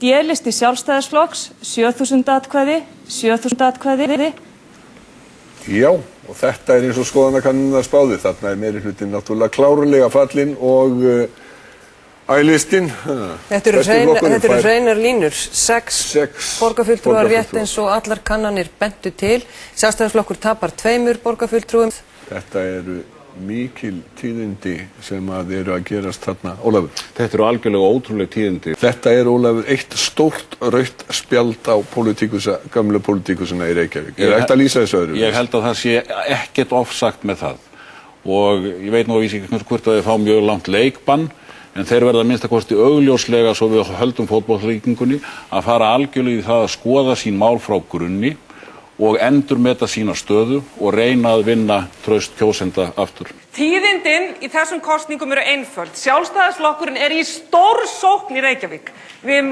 D-listi Sjálfstæðisflokks 7.000 atkvæði, 7.000 atkvæði. Já, og þetta eins og skoðanakannirnar spáðu. Þarna meirihlutinn náttúrulega klárlega fallinn og æ-listinn. Þetta eru hreinar línur. 6 borgarfulltrúar rétt eins og allar kannanir bentu til. Sjálfstæðisflokkur tapar 2 borgarfulltrúum. Þetta eru mikil tíðindi sem eru að gerast þarna. Ólafur. Þetta eru algjörlega ótrúleg tíðindi. Þetta er, Ólafur, eitt stórt rautt spjald á gamlu pólitíkusina í Reykjavík. Er hægt að lýsa þessu öðru? Ég held að það sé ekkert ofsagt með það. Og ég veit nú að vísi ekki hvort að þeir fá mjög langt leikbann, en þeir verða að minnsta kosti augljóslega, svo við höldum fótboltalíkingunni, að fara algjörlega í það að skoða sín mál frá grunni og endurmeta sína stöðu og reyna að vinna traust kjósenda aftur. Tíðindin í þessum kosningum eru einföld. Sjálfstæðisflokkurinn er í stórsókn í Reykjavík. Við